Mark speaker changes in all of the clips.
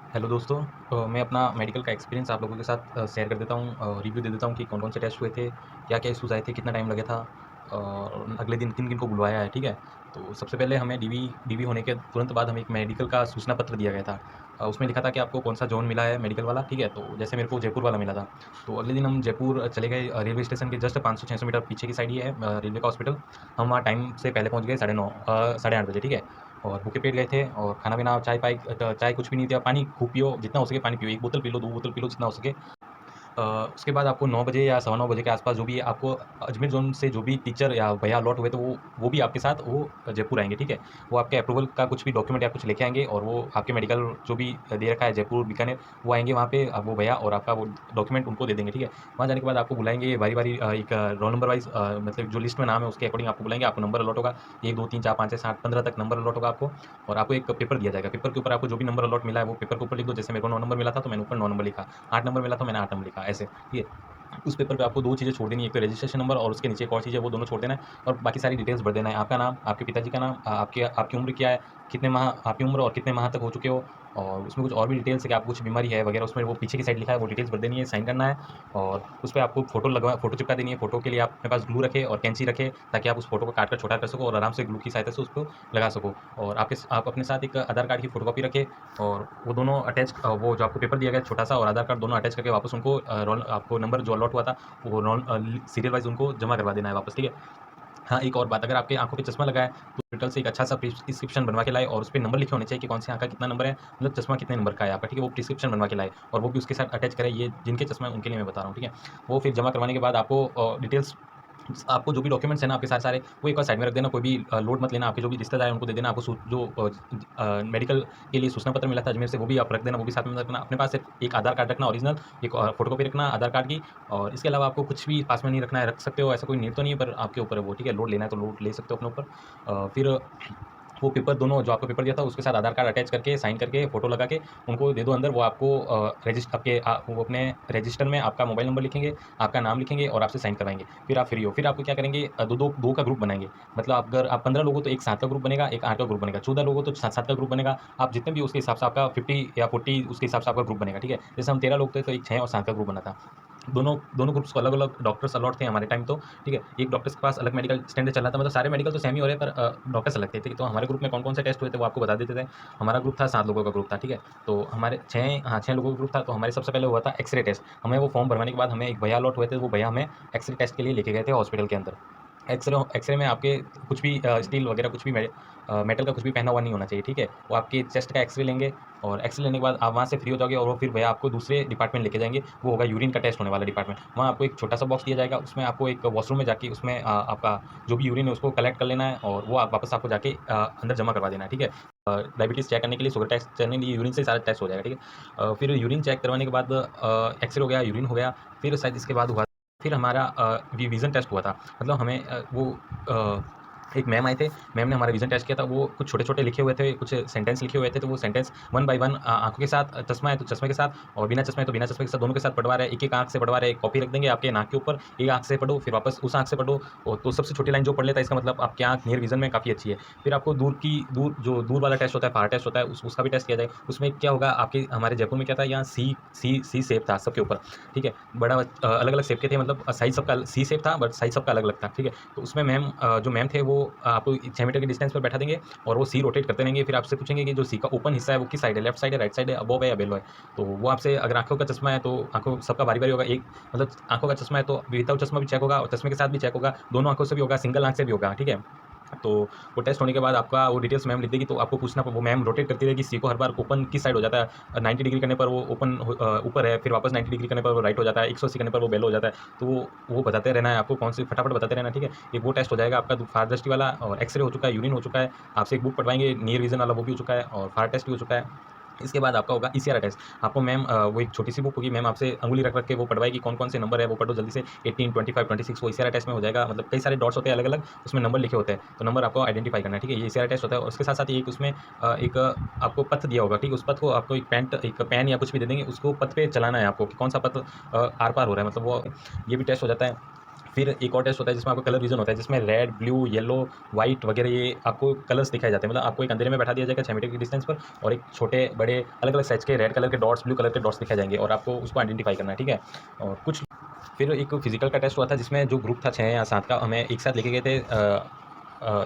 Speaker 1: Hello दोस्तों। मैं अपना मेडिकल का एक्सपीरियंस आप लोगों के साथ शेयर कर देता हूँ, रिव्यू दे देता हूँ कि कौन-कौन से टेस्ट हुए थे, क्या-क्या इश्यूज़ आए थे, कितना टाइम लगा था और अगले दिन किन-किन को बुलवाया है, ठीक है? तो सबसे पहले हमें डीवी होने के तुरंत बाद हमें एक मेडिकल का सूचना पत्र दिया गया था। उसमें लिखा था कि आपको कौन-सा ज़ोन मिला है मेडिकल वाला, ठीक है? तो जैसे मेरे को जयपुर वाला मिला था। तो अगले दिन हम जयपुर चले गए, रेलवे स्टेशन के जस्ट 500-600 मीटर पीछे की साइड ही है रेलवे का हॉस्पिटल। हम वहाँ टाइम से पहले पहुँच गए 9:30 साढ़े 8 बजे, ठीक है? और भूखे पेट गए थे और खाना-पीना चाय कुछ भी नहीं दिया, पानी खूब पियो, जितना हो सके पानी पियो, 1 बोतल पी लो, 2 बोतल पी लो, जितना हो सके। अ, उसके बाद आपको 9 बजे या सवा 9 बजे के आस-पास जो भी आपको अजमेर ज़ोन से जो भी टीचर या भैया अलॉट हुए, तो वो भी आपके साथ वो जयपुर आएँगे, ठीक है? वो आपके अप्रूवल का कुछ भी डॉक्यूमेंट या कुछ लेके आएँगे और वो आपके मेडिकल जो भी दे रखा है जयपुर, बीकानेर, वो आएँगे वहाँ पे वो भैया और आपका वो डॉक्यूमेंट उनको दे देंगे, ठीक है? वहाँ जाने के बाद आपको बुलाएँगे बारी-बारी, एक रोल नंबर वाइज़, मतलब जो लिस्ट में नाम है उसके अकॉर्डिंग आपको बुलाएँगे, आपको नंबर अलॉट होगा। 1, 2, 3, 4, 5, 6, 7, 15 तक नंबर अलॉट होगा आपको और आपको एक पेपर दिया जाएगा। पेपर के ऊपर आपको जो भी नंबर अलॉट मिला है, वो पेपर के ऊपर लिख दो। जैसे मेरे को 9 नंबर मिला था, तो मैंने ऊपर 9 नंबर लिखा, 8 नंबर मिला तो मैंने 8 नंबर लिखा, ऐसे, ठीक है? उस पेपर पे आपको 2 चीज़ें छोड़ देनी है, एक तो रजिस्ट्रेशन नंबर और उसके नीचे एक और चीज़ है, वो दोनों छोड़ देना है और बाकी सारी डिटेल्स भर देना है। आपका नाम, आपके पिताजी का नाम, आपकी आपकी उम्र क्या है, कितने माह आपकी उम्र और कितने माह तक हो चुके हो और उसमें कुछ और भी डिटेल्स है कि आपको कुछ बीमारी है वगैरह, उसमें वो पीछे की साइड लिखा है, वो डिटेल्स भर देनी है, साइन करना है और उस पे आपको फ़ोटो चिपका देनी है। फ़ोटो के लिए आप अपने पास ग्लू रखें और कैंची रखें, ताकि आप उस फ़ोटो को काट कर छोटा कर सको और आराम से ग्लू की सहायता से उसको लगा सको और आप अपने साथ एक आधार कार्ड की फ़ोटोकॉपी रखें और वो दोनों वो जो आपको पेपर दिया गया है छोटा-सा और आधार कार्ड दोनों अटैच करके वापस उनको रोल आपको नंबर जो अलॉट हुआ था, वो सीरियल वाइज़ उनको जमा करवा देना है वापस, ठीक है? हाँ, एक और बात, अगर आपकी आँखों पे चश्मा लगा है, तो हॉस्पिटल से एक अच्छा-सा प्रिस्क्रिप्शन बनवा के लाएँ और उसपे नंबर लिखे होने चाहिए कि कौन-सी आँख का कितना नंबर है, मतलब चश्मा कितने नंबर का है आपका, ठीक है? वो प्रिस्क्रिप्शन बनवा के लाएँ और वो भी उसके साथ अटैच करें, ये जिनके चश्मा है उनके लिए मैं बता रहा हूँ, ठीक है? वो फिर जमा करवाने के बाद आपको डिटेल्स आपको जो भी डॉक्यूमेंट्स हैं ना आपके सारे, वो एक बार साइड में रख देना, कोई भी लोड मत लेना, आपके जो भी रिश्तेदार हैं उनको दे देना, आपको मेडिकल के लिए सूचना पत्र मिला था अजमेर से, वो भी आप रख देना, वो भी साथ में रखना, अपने पास सिर्फ एक आधार कार्ड रखना ओरिजिनल, एक फ़ोटोकॉपी रखना आधार कार्ड की और इसके अलावा आपको कुछ भी पास में नहीं रखना है, रख सकते हो, ऐसा कोई नीड तो नहीं है, पर आपके ऊपर है वो, ठीक है? लोड लेना है तो लोड ले सकते हो अपने ऊपर। फिर वो पेपर दोनों जो आपको पेपर दिया था उसके साथ आधार कार्ड अटैच करके, साइन करके, फ़ोटो लगा के उनको दे दो अंदर, वो आपको वो अपने रजिस्टर में आपका मोबाइल नंबर लिखेंगे, आपका नाम लिखेंगे और आपसे साइन करवाएँगे। फिर आप फ्री हो। फिर आपको क्या करेंगे, 2 का ग्रुप बनाएँगे। मतलब अगर आप 15 लोग हो तो एक 7 का ग्रुप बनेगा, एक 8 का ग्रुप बनेगा। 14 लोग हो तो 7-7 का ग्रुप बनेगा। आप जितने भी उसके हिसाब से आपका 50 या 40 उसके हिसाब से आपका ग्रुप बनेगा, ठीक है? जैसे हम 13 लोग थे तो एक 6 और 7 का ग्रुप बना था। दोनों दोनों ग्रुप्स को अलग-अलग डॉक्टर्स अलॉट थे हमारे टाइम तो, ठीक है? एक डॉक्टर्स के पास अलग मेडिकल स्टैंडर्ड चल रहा था, मतलब सारे मेडिकल तो सेम ही हो रहे हैं पर डॉक्टर्स अलग थे, ठीक है? तो हमारे ग्रुप में कौन-कौन से टेस्ट हुए थे वो आपको बता देते थे। हमारा ग्रुप था 7 लोगों का ग्रुप था, ठीक है? तो हमारे 6 लोगों का ग्रुप था, तो हमारे सबसे पहले हुआ था एक्स-रे टेस्ट। हमें वो फॉर्म भरवाने के बाद हमें एक भैया अलॉट हुए थे, वो भैया हमें एक्स-रे टेस्ट के लिए लेके गए थे हॉस्पिटल के अंदर। एक्स-रे में आपके कुछ भी स्टील वगैरह कुछ भी मेटल का कुछ भी पहना हुआ नहीं होना चाहिए, ठीक है? वो आपके चेस्ट का एक्स-रे लेंगे और एक्स-रे लेने के बाद आप वहाँ से फ्री हो जाओगे और वो फिर भैया आपको दूसरे डिपार्टमेंट लेके जाएँगे, वो होगा यूरिन का टेस्ट होने वाला डिपार्टमेंट। वहाँ आपको एक छोटा-सा बॉक्स दिया जाएगा, उसमें आपको एक वॉशरूम में जाके उसमें आपका जो भी यूरिन है उसको कलेक्ट कर लेना है और वो आप वापस आपको जाके अंदर जमा करवा देना है, ठीक है? डायबिटीज़ चेक करने के लिए, शुगर टेस्ट करने के लिए यूरिन से सारा टेस्ट हो जाएगा, ठीक है? फिर यूरिन चेक करवाने के बाद एक्स-रे हो गया, यूरिन हो गया, फिर शायद इसके बाद हुआ फिर हमारा विज़न टेस्ट हुआ था। मतलब हमें एक मैम आए थे, मैम ने हमारा विज़न टेस्ट किया था, वो कुछ छोटे-छोटे लिखे हुए थे, कुछ सेंटेंस लिखे हुए थे, तो वो सेंटेंस वन बाय वन आँखों के साथ चश्मा है तो चश्मे के साथ और बिना चश्मे है तो बिना चश्मे के साथ दोनों के साथ पढ़वा रहे हैं, एक-एक आँख से पढ़वा रहे हैं, कॉपी रख देंगे आपके नाक के ऊपर, एक आँख से पढ़ो, फिर वापस उस आँख से पढ़ो तो सबसे छोटी लाइन जो पढ़ लेता है इसका मतलब आपकी आँख नियर विज़न में काफ़ी अच्छी है। फिर आपको दूर वाला टेस्ट होता है, फार टेस्ट होता है, उसका भी टेस्ट किया जाएगा। उसमें क्या होगा आपके हमारे जयपुर में क्या था यहाँ सी शेप था सबके ऊपर, ठीक है? अलग-अलग शेप के थे मतलब साइज़ सबका सी शेप था बट साइज़ सबका अलग-अलग था, ठीक है? तो उसमें जो मैम थे वो आपको 6 मीटर के डिस्टेंस पर बैठा देंगे और वो सी रोटेट करते रहेंगे। फिर आपसे पूछेंगे कि जो सी का ओपन हिस्सा है वो किस साइड है, लेफ्ट साइड है, राइट साइड है, अबोव है या बिलो है? तो वो आपसे अगर आँखों का चश्मा है तो आँखों सबका बारी-बारी होगा। एक मतलब आँखों का चश्मा है तो विदाउट चश्मा भी चेक होगा और चश्मे के साथ भी चेक होगा, दोनों आँखों से भी होगा, सिंगल आँख से भी होगा, ठीक है? तो वो टेस्ट होने के बाद आपका वो डिटेल्स मैम लिख देगी तो आपको पूछना वो मैम रोटेट करती रहेगी सी को हर बार ओपन किस साइड हो जाता है 90 डिग्री करने पर वो ऊपर है, फिर वापस 90 डिग्री करने पर वो राइट हो जाता है, 180 करने पर वो बेलो हो जाता है। तो वो बताते रहना है आपको कौन सी फटाफट बताते रहना है, ठीक है? एक वो टेस्ट हो जाएगा आपका फार दृष्टि वाला और एक्स-रे हो चुका है, यूरिन हो चुका है, आपसे एक बुक पढ़वाएँगे नियर विज़न वाला वो भी हो चुका है और फार टेस्ट भी हो चुका है। इसके बाद आपका होगा ईसीआर टेस्ट। आपको मैम वो एक छोटी-सी बुक होगी, मैम आपसे अंगुली रख-रख के वो पढ़वाएगी कौन-कौन से नंबर है, वो पढ़ो जल्दी से 18, 25, 26 वो ईसीआर टेस्ट में हो जाएगा। मतलब कई सारे डॉट्स होते हैं अलग-अलग, उसमें नंबर लिखे होते हैं, तो नंबर आपको आइडेंटिफ़ाई करना है, ठीक है? ये ईसीआर टेस्ट होता है और उसके साथ-साथ ही एक उसमें आपको पथ दिया होगा, ठीक है? उस पथ को आपको एक पेन या कुछ भी दे देंगे, उसको पथ पे चलाना है आपको कि कौन-सा पथ आर-पार हो रहा है, मतलब वो ये भी टेस्ट हो जाता है। फिर एक और टेस्ट होता है जिसमें आपको कलर विज़न होता है, जिसमें रेड, ब्लू, येलो, व्हाइट वगैरह ये आपको कलर्स दिखाए जाते हैं। मतलब आपको एक अंधेरे में बैठा दिया जाएगा 6 मीटर की डिस्टेंस पर और एक छोटे, बड़े अलग-अलग साइज़ के रेड कलर के डॉट्स, ब्लू कलर के डॉट्स दिखाए जाएँगे और आपको उसको आइडेंटिफ़ाई करना है, ठीक है? और कुछ फिर एक फिज़िकल का टेस्ट हुआ था जिसमें जो ग्रुप था 6 या 7 का, हमें एक साथ लेके गए थे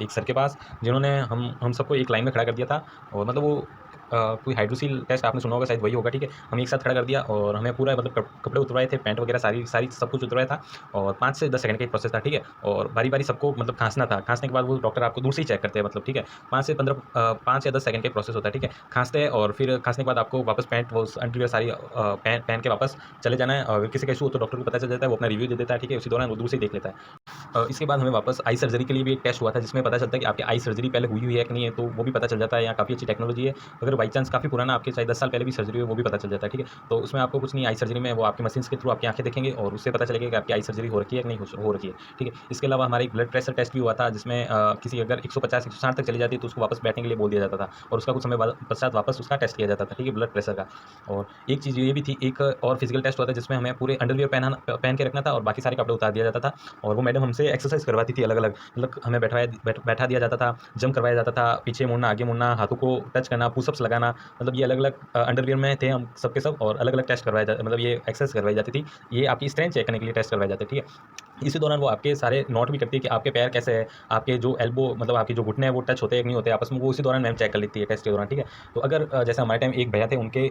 Speaker 1: एक सर के पास, जिन्होंने हम सबको एक लाइन में खड़ा कर दिया था और मतलब वो कोई हाइड्रोसिल टेस्ट आपने सुना होगा, शायद वही होगा, ठीक है? हमें एक साथ खड़ा कर दिया और हमें पूरा मतलब कपड़े उतरवाए थे, पैंट वगैरह सारी सारी सब कुछ उतरवाया था और 5 से 10 सेकंड का एक प्रोसेस था, ठीक है? और बारी-बारी सबको मतलब खाँसना था, खाँसने के बाद वो डॉक्टर आपको दूर से ही चेक करते हैं मतलब, ठीक है? 5 या 10 सेकंड का एक प्रोसेस होता है, ठीक है? खाँसते हैं और फिर खाँसने के बाद आपको वापस पैंट वो अंडरवियर सारी पहन पहन के वापस चले जाना है। अगर किसी का इश्यू हो तो डॉक्टर को पता चल जाता है, वो अपना रिव्यू दे देता है, ठीक है? उसी दौरान वो दूर से ही देख लेता है। इसके बाद हमें वापस आई सर्जरी के लिए भी एक टेस्ट हुआ था, जिसमें पता चलता है कि आपकी आई सर्जरी पहले हुई है कि नहीं है, तो वो भी पता चल जाता है। यहाँ काफ़ी अच्छी टेक्नोलॉजी है। अगर बाई चांस काफ़ी पुराना आपके चाहे 10 साल पहले भी सर्जरी हुई, वो भी पता चल जाता है, ठीक है? तो उसमें आपको कुछ नहीं, आई सर्जरी में वो आपकी मशीन्स के थ्रू आपकी आँखें देखेंगे और उससे पता चलेगा कि आपकी आई सर्जरी हो रखी है कि नहीं हो रखी है, ठीक है? इसके अलावा हमारा एक ब्लड प्रेशर टेस्ट भी हुआ था, जिसमें किसी अगर 150-160 तक चली जाती है, तो उसको वापस बैठने के लिए बोल दिया जाता था और उसका कुछ समय बाद पश्चात वापस उसका टेस्ट किया जाता था, ठीक है? ब्लड प्रेशर का। और एक चीज़ ये भी थी, एक और फिजिकल टेस्ट हुआ था, जिसमें हमें पूरे अंडरवियर पहन के रखना था और बाकी सारे कपड़े उतार दिया जाता था और वो मैडम हमसे एक्सरसाइज करवाती थी अलग-अलग। मतलब हमें बैठा दिया जाता था, जंप करवाया जाता था, पीछे मुड़ना, आगे मुड़ना, हाथों को टच करना, पुशअप्स लगाना, मतलब ये अलग-अलग अंडरवियर में थे हम सब के सब और अलग-अलग टेस्ट करवाए जा मतलब ये एक्सरसाइज करवाई जाती थी। ये आपकी स्ट्रेंथ चेक करने के लिए टेस्ट करवाए जाते हैं, ठीक है? इसी दौरान वो आपके सारे नोट भी करती है कि आपके पैर कैसे हैं, आपके जो एल्बो मतलब आपके जो घुटने हैं वो टच होते हैं कि नहीं होते आपस में, वो उसी दौरान मैम चेक कर लेती है टेस्ट के दौरान, ठीक है? तो अगर जैसे हमारे टाइम एक भैया थे, उनके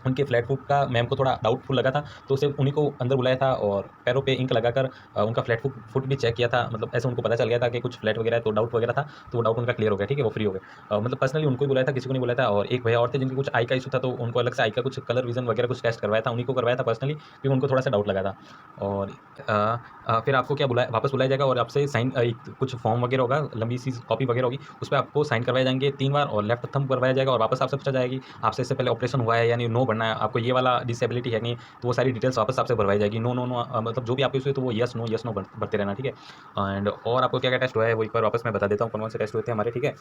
Speaker 1: उनके फ्लैट फुट का मैम को थोड़ा डाउटफुल लगा था, तो सिर्फ़ उन्हीं को अंदर बुलाया था और पैरों पे इंक लगाकर उनका फ्लैट फुट फुट भी चेक किया था। मतलब ऐसे उनको पता चल गया था कि कुछ फ्लैट वगैरह है, तो डाउट वगैरह था, तो वो डाउट उनका क्लियर हो गया, ठीक है? वो फ्री हो गए। मतलब पर्सनली उनको ही बुलाया था, किसी को नहीं बुलाया था और एक भैया और थे जिनके कुछ आई का इश्यू था, तो उनको अलग से आई का कुछ कलर विज़न वगैरह कुछ टेस्ट करवाया था, उन्हीं को करवाया था पर्सनली, क्योंकि उनको थोड़ा-सा डाउट लगा था। और फिर आपको क्या बुलाया वापस बुलाया जाएगा और आपसे साइन एक कुछ फॉर्म वगैरह होगा, लंबी सी कॉपी वगैरह होगी, उसपे आपको साइन करवाए जाएँगे 3 बार और लेफ्ट थंब करवाया जाएगा और वापस आपसे पूछा जाएगी, आपसे इससे पहले ऑपरेशन हुआ है या नहीं? नो भरना है, आपको ये वाला डिसेबिलिटी है नहीं, तो वो सारी डिटेल्स वापस आपसे भरवाई जाएगी। नो, नो, नो मतलब जो भी आपके इश्यू है, तो वो येस, नो भरते रहना, ठीक है? एंड और आपको क्या-क्या टेस्ट हुआ है, वो एक बार वापस मैं बता देता हूँ, कौन-कौन से टेस्ट हुए थे हमारे, ठीक है?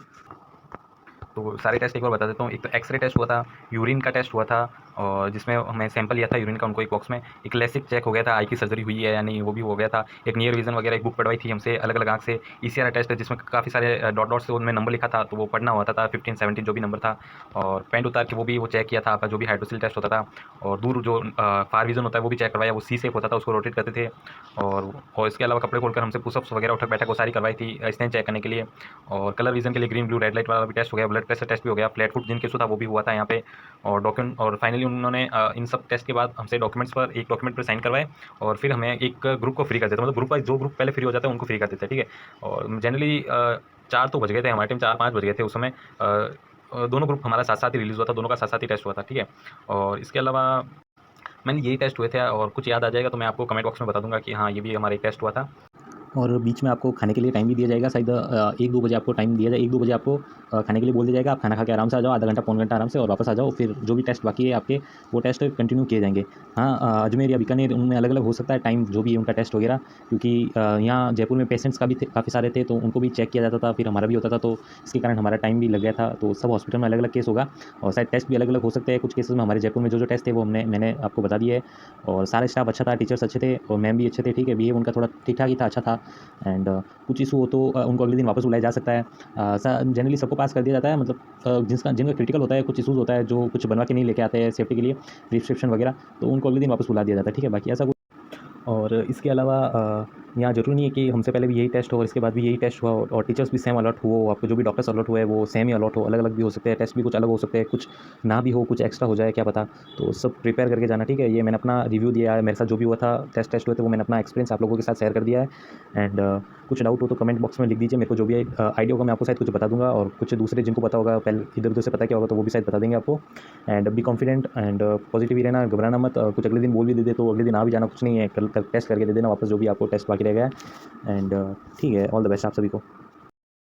Speaker 1: तो सारे टेस्ट एक बार बता देता हूँ। एक तो एक्स-रे टेस्ट हुआ था, यूरिन का टेस्ट हुआ था और जिसमें हमें सैंपल लिया था यूरिन का उनको एक बॉक्स में। एक लेसिक चेक हो गया था, आई की सर्जरी हुई है या नहीं, वो भी हो गया था। एक नियर विज़न वगैरह एक बुक पढ़वाई थी हमसे अलग-अलग आँख से। ईसीआर टेस्ट है जिसमें काफ़ी सारे डॉट से उनमें नंबर लिखा था, तो वो पढ़ना होता था 15-17 जो भी नंबर था और पेंट उतार के वो भी वो चेक किया था आपका जो भी हाइड्रोसिल टेस्ट होता था और दूर जो फार विज़न होता है वो भी चेक करवाया, वो सी शेप होता था, उसको रोटेट करते थे और इसके अलावा कपड़े खोलकर हमसे पुशअप्स वगैरह उठक-बैठक वो सारी करवाई थी स्टेन चेक करने के लिए और कलर विज़न के लिए ग्रीन, ब्लू, रेड लाइट वाला भी टेस्ट हो गया, ब्लड प्रेशर टेस्ट भी हो गया, फ्लैट फुट जिनके इश्यू था वो भी हुआ था यहाँ पे और डॉक्यूमेंट और फाइनली उन्होंने इन सब टेस्ट के बाद हमसे एक डॉक्यूमेंट पर साइन करवाए और फिर हमें एक ग्रुप को फ्री कर देते हैं, मतलब ग्रुप वाइज़ जो ग्रुप पहले फ्री हो जाता है उनको फ्री कर देते हैं, ठीक है? और जनरली 4 तो बज गए थे हमारे टाइम, 4-5 बज गए थे उस समय। दोनों ग्रुप हमारा साथ-साथ ही रिलीज़ हुआ था, दोनों का साथ-साथ ही टेस्ट हुआ था, ठीक है? और इसके अलावा मैंने यही टेस्ट हुए थे और कुछ याद आ जाएगा तो मैं आपको कमेंट बॉक्स में बता दूँगा कि हाँ, ये भी हमारा एक टेस्ट हुआ था।
Speaker 2: और बीच में आपको खाने के लिए टाइम भी दिया जाएगा, शायद 1-2 बजे आपको टाइम दिया जाए, 1-2 बजे आपको खाने के लिए बोल दिया जाएगा। आप खाना खा के आराम से आ जाओ, आधा घंटा, पौन घंटा आराम से और वापस आ जाओ। फिर जो भी टेस्ट बाकी है आपके, वो टेस्ट कंटिन्यू किए जाएँगे। हाँ, अजमेर या बीकानेर उनमें अलग-अलग हो सकता है टाइम, जो भी है उनका टेस्ट वगैरह, क्योंकि यहाँ जयपुर में पेशेंट्स का भी थे, काफ़ी सारे थे, तो उनको भी चेक किया जाता था, फिर हमारा भी होता था, तो इसके कारण हमारा टाइम भी लग गया था। तो सब हॉस्पिटल में अलग-अलग केस होगा और शायद टेस्ट भी अलग-अलग हो सकते हैं। कुछ केसेज़ में हमारे जयपुर में जो टेस्ट थे, वो मैंने आपको बता दिए है और सारे स्टाफ अच्छा था, टीचर्स अच्छे थे और मैम भी अच्छे थे, ठीक है? बिहेव उनका थोड़ा ठीक-ठाक ही था, अच्छा था एंड कुछ इशू हो तो उनको अगले दिन वापस बुलाया जा सकता है। जनरली सबको पास कर दिया जाता है, मतलब जिनका क्रिटिकल होता है, कुछ इशूज़ होता है, जो कुछ बनवा के नहीं लेके आते हैं सेफ्टी के लिए, प्रिस्क्रिप्शन वगैरह, तो उनको अगले दिन वापस बुला दिया जाता है, ठीक है? बाकी ऐसा कुछ और इसके अलावा यहाँ ज़रूरी नहीं है कि हमसे पहले भी यही टेस्ट हो और इसके बाद भी यही टेस्ट हुआ हो और टीचर्स भी सेम अलॉट हो, आपको जो भी डॉक्टर्स अलॉट हुए वो सेम ही अलॉट हो, अलग-अलग भी हो सकते हैं, टेस्ट भी कुछ अलग हो सकते हैं, कुछ ना भी हो, कुछ एक्स्ट्रा हो जाए, क्या पता? तो सब प्रिपेयर करके जाना, ठीक है? ये मैंने अपना रिव्यू दिया है, मेरे साथ जो भी हुआ था, टेस्ट हुए थे, वो मैंने अपना एक्सपीरियंस आप लोगों के साथ शेयर कर दिया है एंड कुछ डाउट हो तो कमेंट बॉक्स में लिख दीजिए, मेरे को जो भी आइडिया होगा मैं आपको शायद कुछ बता दूँगा और कुछ दूसरे जिनको पता होगा, पहले इधर-उधर से पता किया होगा, तो वो भी शायद बता देंगे आपको and be confident and positive ही रहना, घबराना मत। कुछ अगले दिन बोल भी दे दे तो अगले दिन आ भी जाना, कुछ नहीं है, कल टेस्ट करके दे देना वापस जो भी आपको टेस्ट बाकी रह गया है एंड ठीक है, ऑल द बेस्ट आप सभी को।